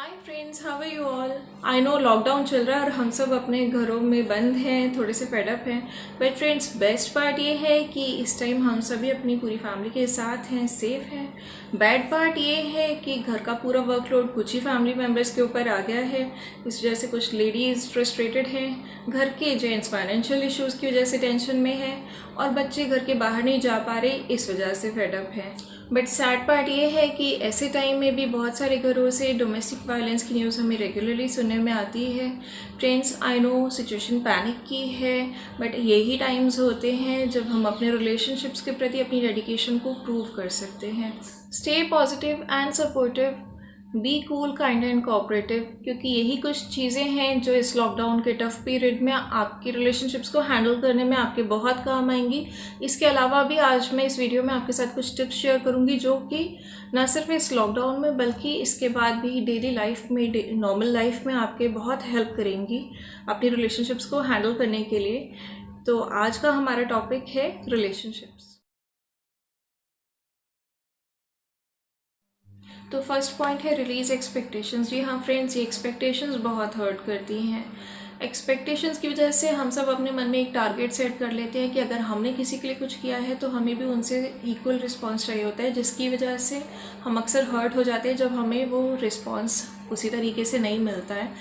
Hi friends, how are you all. I know lockdown चल रहा है और हम सब अपने घरों में बंद हैं, थोड़े से फेडअप हैं। बट फ्रेंड्स, बेस्ट पार्ट ये है कि इस टाइम हम सभी अपनी पूरी फैमिली के साथ हैं, सेफ हैं। बैड पार्ट ये है कि घर का पूरा वर्कलोड कुछ ही फैमिली मेम्बर्स के ऊपर आ गया है। इस वजह से कुछ लेडीज़ फ्रस्ट्रेटेड हैं, घर के जेंट्स फाइनेंशियल इश्यूज़ की वजह से टेंशन में है और बच्चे घर के बाहर नहीं जा पा रहे, इस वजह से फेडअप हैं। बट सैड पार्ट ये है कि ऐसे टाइम में भी बहुत सारे घरों से डोमेस्टिक वायलेंस की न्यूज़ हमें रेगुलरली सुनने में आती है। Friends, I know situation panic की है, बट यही टाइम्स होते हैं जब हम अपने रिलेशनशिप्स के प्रति अपनी डेडिकेशन को प्रूव कर सकते हैं। Stay positive and supportive, be cool, kind and cooperative, क्योंकि यही कुछ चीज़ें हैं जो इस लॉकडाउन के टफ पीरियड में आपकी रिलेशनशिप्स को हैंडल करने में आपके बहुत काम आएंगी। इसके अलावा भी आज मैं इस वीडियो में आपके साथ कुछ टिप्स शेयर करूंगी जो कि न सिर्फ इस लॉकडाउन में बल्कि इसके बाद भी डेली लाइफ में, नॉर्मल लाइफ में आपके बहुत हेल्प करेंगी अपनी रिलेशनशिप्स को हैंडल करने के लिए। तो आज का हमारा टॉपिक है रिलेशनशिप्स। तो फर्स्ट पॉइंट है रिलीज एक्सपेक्टेशंस। जी हाँ फ्रेंड्स, ये एक्सपेक्टेशंस बहुत हर्ट करती हैं। एक्सपेक्टेशंस की वजह से हम सब अपने मन में एक टारगेट सेट कर लेते हैं कि अगर हमने किसी के लिए कुछ किया है तो हमें भी उनसे इक्वल रिस्पॉन्स चाहिए होता है, जिसकी वजह से हम अक्सर हर्ट हो जाते हैं जब हमें वो रिस्पॉन्स उसी तरीके से नहीं मिलता है।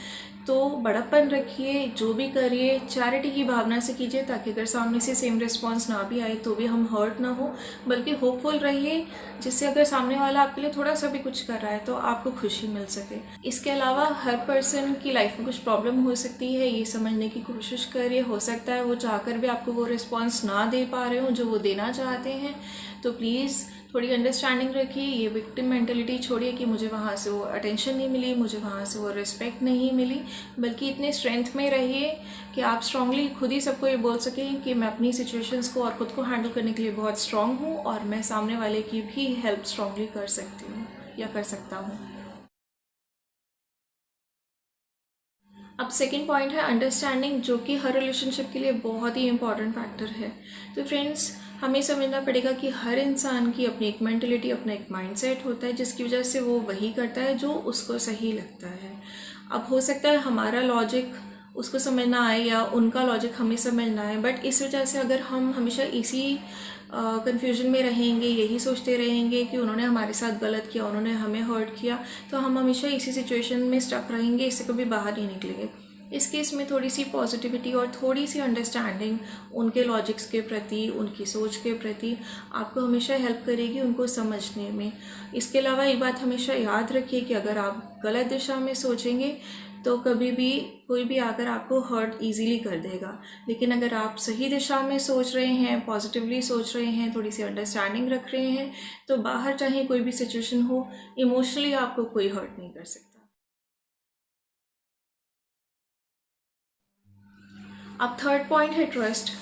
तो बड़प्पन रखिए, जो भी करिए चैरिटी की भावना से कीजिए, ताकि अगर सामने से सेम रिस्पॉन्स ना भी आए तो भी हम हर्ट ना हो, बल्कि होपफुल रहिए, जिससे अगर सामने वाला आपके लिए थोड़ा सा भी कुछ कर रहा है तो आपको खुशी मिल सके। इसके अलावा हर पर्सन की लाइफ में कुछ प्रॉब्लम हो सकती है, ये समझने की कोशिश करिए। हो सकता है वो चाहकर भी आपको वो रिस्पॉन्स ना दे पा रहे हो जो वो देना चाहते हैं, तो प्लीज़ थोड़ी अंडरस्टैंडिंग रखिए। ये विक्टिम मेंटेलिटी छोड़िए कि मुझे वहाँ से वो अटेंशन नहीं मिली, मुझे वहाँ से वो रिस्पेक्ट नहीं मिली, बल्कि इतने स्ट्रेंथ में रहिए कि आप स्ट्रांगली खुद ही सबको ये बोल सकें कि मैं अपनी सिचुएशंस को और खुद को हैंडल करने के लिए बहुत स्ट्रांग हूँ और मैं सामने वाले की भी हेल्प स्ट्रांगली कर सकती हूँ या कर सकता हूँ। अब सेकेंड पॉइंट है अंडरस्टैंडिंग, जो कि हर रिलेशनशिप के लिए बहुत ही इंपॉर्टेंट फैक्टर है। तो फ्रेंड्स, हमें समझना पड़ेगा कि हर इंसान की अपनी एक मेंटलिटी, अपना एक माइंडसेट होता है, जिसकी वजह से वो वही करता है जो उसको सही लगता है। अब हो सकता है हमारा लॉजिक उसको समझ ना आए या उनका लॉजिक हमें समझ ना आए, बट इस वजह से अगर हम हमेशा इसी कन्फ्यूजन में रहेंगे, यही सोचते रहेंगे कि उन्होंने हमारे साथ गलत किया, उन्होंने हमें हर्ट किया, तो हम हमेशा इसी सिचुएशन में स्टक रहेंगे, इससे कभी बाहर नहीं निकलेंगे। इस केस में थोड़ी सी पॉजिटिविटी और थोड़ी सी अंडरस्टैंडिंग उनके लॉजिक्स के प्रति, उनकी सोच के प्रति आपको हमेशा हेल्प करेगी उनको समझने में। इसके अलावा एक बात हमेशा याद रखिए कि अगर आप गलत दिशा में सोचेंगे तो कभी भी कोई भी आकर आपको हर्ट इजीली कर देगा, लेकिन अगर आप सही दिशा में सोच रहे हैं, पॉजिटिवली सोच रहे हैं, थोड़ी सी अंडरस्टैंडिंग रख रहे हैं, तो बाहर चाहे कोई भी सिचुएशन हो, इमोशनली आपको कोई हर्ट नहीं कर सकता। अब थर्ड पॉइंट है ट्रस्ट।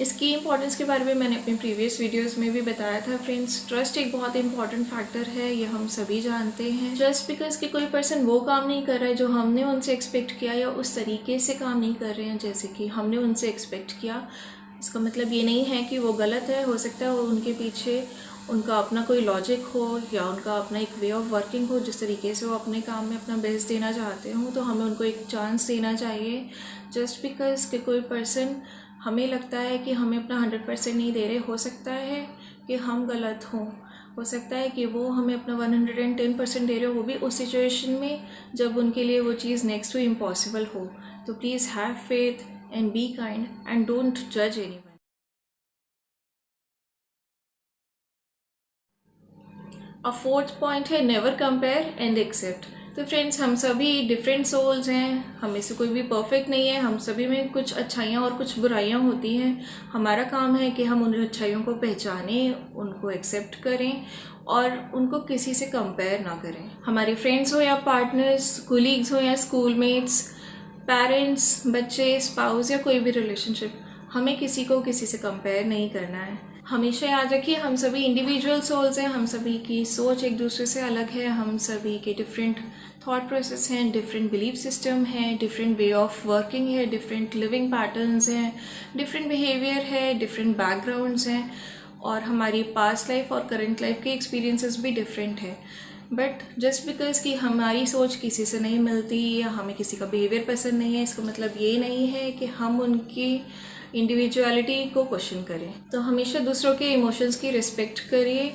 इसकी इंपॉर्टेंस के बारे में मैंने अपनी प्रीवियस वीडियोस में भी बताया था। फ्रेंड्स, ट्रस्ट एक बहुत इंपॉर्टेंट फैक्टर है, ये हम सभी जानते हैं। जस्ट बिकॉज कि कोई पर्सन वो काम नहीं कर रहा है जो हमने उनसे एक्सपेक्ट किया, या उस तरीके से काम नहीं कर रहे हैं जैसे कि हमने उनसे एक्सपेक्ट किया, इसका मतलब ये नहीं है कि वो गलत है। हो सकता है वो उनके पीछे उनका अपना कोई लॉजिक हो या उनका अपना एक वे ऑफ वर्किंग हो, जिस तरीके से वो अपने काम में अपना बेस्ट देना चाहते हो, तो हमें उनको एक चांस देना चाहिए। जस्ट बिकॉज कि कोई पर्सन हमें लगता है कि हमें अपना 100% नहीं दे रहे, हो सकता है कि हम गलत हों, हो सकता है कि वो हमें अपना 110% दे रहे हो, वो भी उस सिचुएशन में जब उनके लिए वो चीज़ नेक्स्ट टू इम्पॉसिबल हो। तो please have faith and be kind and don't जज एनीवन। अब फोर्थ पॉइंट है नेवर कंपेयर एंड एक्सेप्ट। तो फ्रेंड्स, हम सभी डिफरेंट सोल्स हैं, हमें से कोई भी परफेक्ट नहीं है, हम सभी में कुछ अच्छाइयाँ और कुछ बुराइयाँ होती हैं। हमारा काम है कि हम उन अच्छाइयों को पहचानें, उनको एक्सेप्ट करें और उनको किसी से कंपेयर ना करें। हमारे फ्रेंड्स हो या पार्टनर्स, कोलीग्स हो या स्कूलमेट्स, पेरेंट्स, बच्चे, स्पाउस या कोई भी रिलेशनशिप, हमें किसी को किसी से कंपेयर नहीं करना है। हमेशा याद रखिए, हम सभी इंडिविजुअल सोल्स हैं, हम सभी की सोच एक दूसरे से अलग है, हम सभी के डिफरेंट थॉट प्रोसेस हैं, डिफरेंट बिलीफ सिस्टम है, डिफरेंट वे ऑफ वर्किंग है, डिफरेंट लिविंग पैटर्न्स हैं, डिफरेंट बिहेवियर है, डिफरेंट बैकग्राउंड्स हैं, और हमारी पास्ट लाइफ और करंट लाइफ के एक्सपीरियंसेस भी डिफरेंट है। बट जस्ट बिकॉज कि हमारी सोच किसी से नहीं मिलती या हमें किसी का बिहेवियर पसंद नहीं है, इसका मतलब ये नहीं है कि हम उनकी इंडिविजुअलिटी को क्वेश्चन करें। तो हमेशा दूसरों के इमोशंस की रिस्पेक्ट करिए,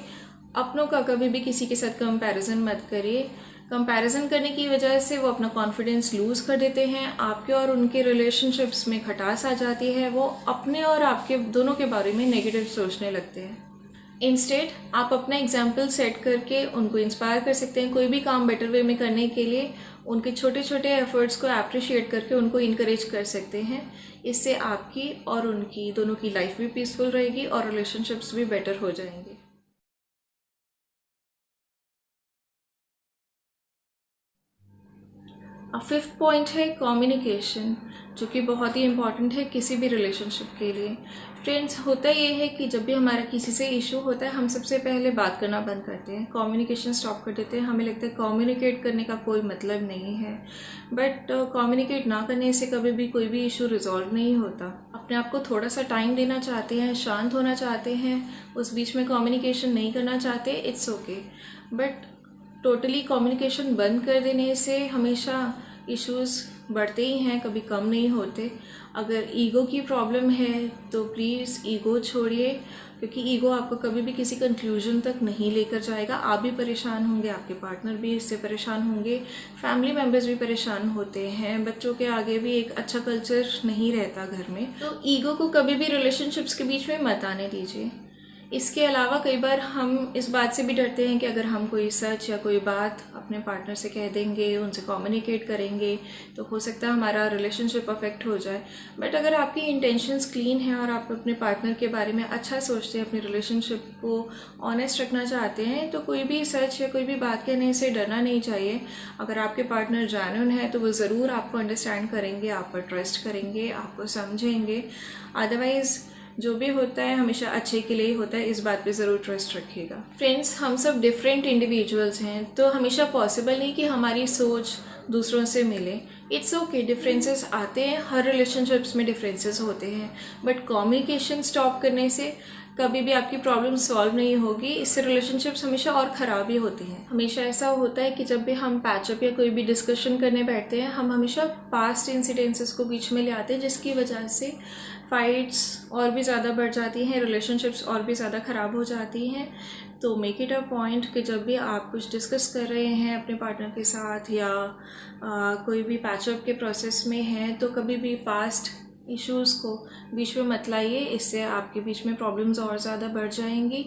अपनों का कभी भी किसी के साथ कंपैरिजन मत करिए। कंपैरिजन करने की वजह से वो अपना कॉन्फिडेंस लूज़ कर देते हैं, आपके और उनके रिलेशनशिप्स में खटास आ जाती है, वो अपने और आपके दोनों के बारे में नेगेटिव सोचने लगते हैं। इंस्टेड आप अपना एग्जाम्पल सेट करके उनको इंस्पायर कर सकते हैं। कोई भी काम बेटर वे में करने के लिए उनके छोटे छोटे एफर्ट्स को अप्रिशिएट करके उनको इनकरेज कर सकते हैं। इससे आपकी और उनकी दोनों की लाइफ भी पीसफुल रहेगी और रिलेशनशिप्स भी बेटर हो जाएंगे। अब फिफ्थ पॉइंट है कम्युनिकेशन, जो कि बहुत ही इम्पॉर्टेंट है किसी भी रिलेशनशिप के लिए। फ्रेंड्स, होता ये है कि जब भी हमारा किसी से इशू होता है हम सबसे पहले बात करना बंद करते हैं, कम्युनिकेशन स्टॉप कर देते हैं। हमें लगता है कम्युनिकेट करने का कोई मतलब नहीं है, बट कम्युनिकेट ना करने से कभी भी कोई भी इशू रिजॉल्व नहीं होता। अपने आप को थोड़ा सा टाइम देना चाहते हैं, शांत होना चाहते हैं, उस बीच में कम्युनिकेशन नहीं करना चाहते, it's okay. But totally communication बंद कर देने से हमेशा इश्यूज़ बढ़ते ही हैं, कभी कम नहीं होते। अगर ईगो की प्रॉब्लम है तो प्लीज़ ईगो छोड़िए, क्योंकि ईगो आपको कभी भी किसी कंक्लूजन तक नहीं लेकर जाएगा। आप भी परेशान होंगे, आपके पार्टनर भी इससे परेशान होंगे, फैमिली मेम्बर्स भी परेशान होते हैं, बच्चों के आगे भी एक अच्छा कल्चर नहीं रहता घर में। तो ईगो को कभी भी रिलेशनशिप्स के बीच में मत आने दीजिए। इसके अलावा कई बार हम इस बात से भी डरते हैं कि अगर हम कोई सच या कोई बात अपने पार्टनर से कह देंगे, उनसे कम्युनिकेट करेंगे, तो हो सकता है हमारा रिलेशनशिप अफेक्ट हो जाए। बट अगर आपकी इंटेंशंस क्लीन है और आप अपने पार्टनर के बारे में अच्छा सोचते हैं, अपनी रिलेशनशिप को ऑनेस्ट रखना चाहते हैं, तो कोई भी सच या कोई भी बात कहने से डरना नहीं चाहिए। अगर आपके पार्टनर जेन्युइन है तो वो ज़रूर आपको अंडरस्टैंड करेंगे, आप पर ट्रस्ट करेंगे, आपको समझेंगे। अदरवाइज़ जो भी होता है हमेशा अच्छे के लिए ही होता है, इस बात पे ज़रूर ट्रस्ट रखिएगा। फ्रेंड्स, हम सब डिफरेंट इंडिविजुअल्स हैं, तो हमेशा पॉसिबल नहीं कि हमारी सोच दूसरों से मिले। इट्स ओके, डिफरेंसेस आते हैं, हर रिलेशनशिप्स में डिफरेंसेस होते हैं, बट कम्युनिकेशन स्टॉप करने से कभी भी आपकी प्रॉब्लम सॉल्व नहीं होगी। इससे रिलेशनशिप्स हमेशा और ख़राब ही होती हैं। हमेशा ऐसा होता है कि जब भी हम पैचअप या कोई भी डिस्कशन करने बैठते हैं, हम हमेशा पास्ट इंसिडेंसेस को बीच में ले आते हैं, जिसकी वजह से फाइट्स और भी ज़्यादा बढ़ जाती हैं, रिलेशनशिप्स और भी ज़्यादा ख़राब हो जाती हैं। तो मेक इट अ पॉइंट कि जब भी आप कुछ डिस्कस कर रहे हैं अपने पार्टनर के साथ या कोई भी पैचअप के प्रोसेस में हैं, तो कभी भी पास्ट इश्यूज़ को बीच में मत लाइए, इससे आपके बीच में प्रॉब्लम्स और ज़्यादा बढ़ जाएंगी।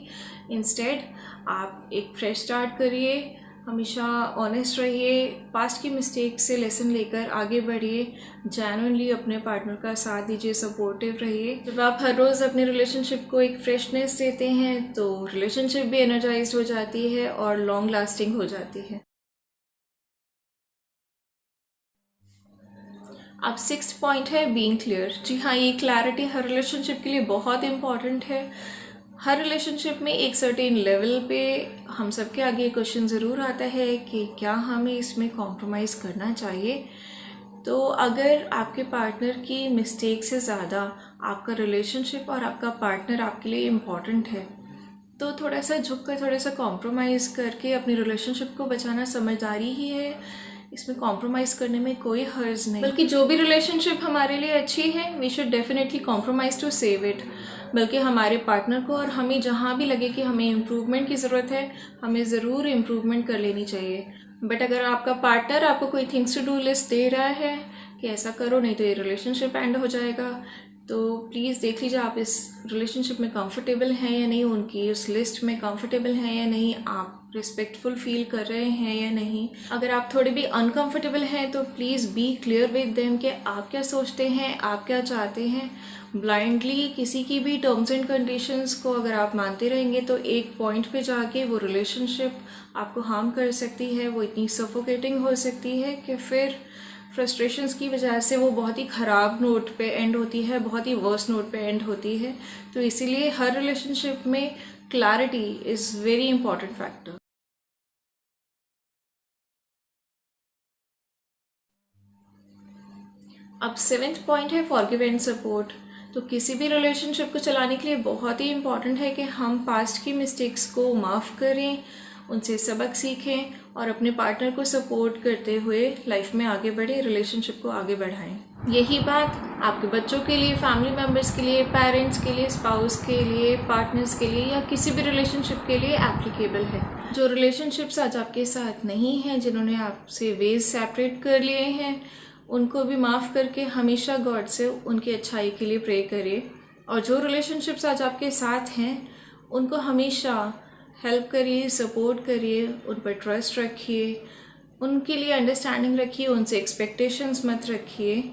इंस्टेड आप एक फ्रेश स्टार्ट करिए, हमेशा ऑनेस्ट रहिए, पास्ट की मिस्टेक से लेसन लेकर आगे बढ़िए, जेन्युइनली अपने पार्टनर का साथ दीजिए, सपोर्टिव रहिए। जब आप हर रोज़ अपने रिलेशनशिप को एक फ्रेशनेस देते हैं तो रिलेशनशिप भी एनर्जाइज्ड हो जाती है और लॉन्ग लास्टिंग हो जाती है। अब सिक्स्थ पॉइंट है बीइंग क्लियर। जी हाँ, ये क्लैरिटी हर रिलेशनशिप के लिए बहुत इम्पॉर्टेंट है। हर रिलेशनशिप में एक सर्टेन लेवल पे हम सबके आगे ये क्वेश्चन ज़रूर आता है कि क्या हमें इसमें कॉम्प्रोमाइज़ करना चाहिए। तो अगर आपके पार्टनर की मिस्टेक से ज़्यादा आपका रिलेशनशिप और आपका पार्टनर आपके लिए इम्पॉर्टेंट है, तो थोड़ा सा झुक कर, थोड़ा सा कॉम्प्रोमाइज़ करके अपनी रिलेशनशिप को बचाना समझदारी ही है। इसमें कॉम्प्रोमाइज़ करने में कोई हर्ज नहीं, बल्कि जो भी रिलेशनशिप हमारे लिए अच्छी है we should definitely compromise to save it. बल्कि हमारे पार्टनर को और हमें जहाँ भी लगे कि हमें इम्प्रूवमेंट की ज़रूरत है, हमें ज़रूर इम्प्रूवमेंट कर लेनी चाहिए। बट अगर आपका पार्टनर आपको कोई थिंग्स टू डू लिस्ट दे रहा है कि ऐसा करो नहीं तो ये रिलेशनशिप एंड हो जाएगा, तो प्लीज़ देख लीजिए आप इस रिलेशनशिप में कंफर्टेबल हैं या नहीं, उनकी उस लिस्ट में कंफर्टेबल हैं या नहीं, आप रिस्पेक्टफुल फील कर रहे हैं या नहीं। अगर आप थोड़े भी अनकंफर्टेबल हैं तो please be clear with them कि आप क्या सोचते हैं, आप क्या चाहते हैं। ब्लाइंडली किसी की भी टर्म्स एंड कंडीशंस को अगर आप मानते रहेंगे तो एक पॉइंट पे जाके वो रिलेशनशिप आपको हार्म कर सकती है, वो इतनी सफोकेटिंग हो सकती है कि फिर फ्रस्ट्रेशंस की वजह से वो बहुत ही ख़राब नोट पे एंड होती है, बहुत ही वर्स्ट नोट पे एंड होती है। तो इसीलिए हर रिलेशनशिप में clarity is very important factor. अब सेवेंथ पॉइंट है फॉरगिव एंड सपोर्ट। तो किसी भी रिलेशनशिप को चलाने के लिए बहुत ही इम्पॉर्टेंट है कि हम पास्ट की मिस्टेक्स को माफ़ करें, उनसे सबक सीखें और अपने पार्टनर को सपोर्ट करते हुए लाइफ में आगे बढ़े, रिलेशनशिप को आगे बढ़ाएं। यही बात आपके बच्चों के लिए, फैमिली मेम्बर्स के लिए, पेरेंट्स के लिए, स्पाउस के लिए, पार्टनर्स के लिए या किसी भी रिलेशनशिप के लिए एप्लीकेबल है। जो रिलेशनशिप्स आज आपके साथ नहीं हैं, जिन्होंने आपसे वेज सेपरेट कर लिए हैं, उनको भी माफ़ करके हमेशा गॉड से उनकी अच्छाई के लिए प्रे करिए। और जो रिलेशनशिप्स आज आपके साथ हैं, उनको हमेशा हेल्प करिए, सपोर्ट करिए, उन पर ट्रस्ट रखिए, उनके लिए अंडरस्टैंडिंग रखिए, उनसे एक्सपेक्टेशंस मत रखिए।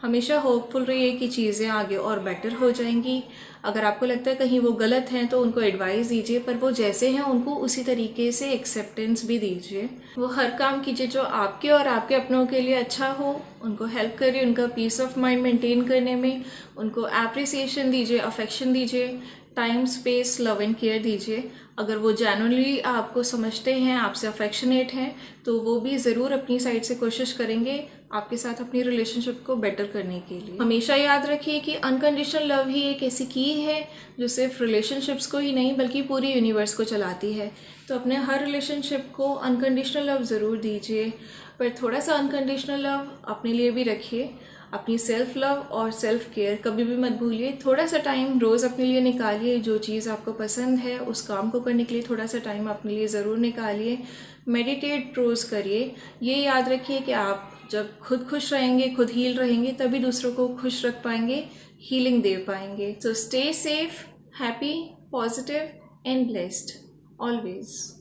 हमेशा होपफुल रहिए कि चीज़ें आगे और बेटर हो जाएंगी। अगर आपको लगता है कहीं वो गलत हैं तो उनको एडवाइस दीजिए, पर वो जैसे हैं उनको उसी तरीके से एक्सेप्टेंस भी दीजिए। वो हर काम कीजिए जो आपके और आपके अपनों के लिए अच्छा हो। उनको हेल्प करिए उनका पीस ऑफ माइंड मेंटेन करने में। उनको अप्रिसिएशन दीजिए, अफेक्शन दीजिए, time, space, love and care दीजिए। अगर वो जेन्युइनली आपको समझते हैं, आपसे अफेक्शनेट हैं, तो वो भी ज़रूर अपनी साइड से कोशिश करेंगे आपके साथ अपनी रिलेशनशिप को बेटर करने के लिए। हमेशा याद रखिए कि अनकंडीशनल लव ही एक ऐसी की है जो सिर्फ रिलेशनशिप्स को ही नहीं बल्कि पूरी यूनिवर्स को चलाती है। तो अपने हर रिलेशनशिप को अनकंडीशनल लव ज़रूर दीजिए, पर थोड़ा सा अनकंडीशनल लव अपने लिए भी रखिए। अपनी सेल्फ लव और सेल्फ केयर कभी भी मत भूलिए। थोड़ा सा टाइम रोज़ अपने लिए निकालिए। जो चीज़ आपको पसंद है उस काम को करने के लिए थोड़ा सा टाइम अपने लिए ज़रूर निकालिए। मेडिटेट रोज़ करिए। ये याद रखिए कि आप जब खुद खुश रहेंगे, खुद हील रहेंगे, तभी दूसरों को खुश रख पाएंगे, हीलिंग दे पाएंगे। So stay safe, happy, positive and blessed always.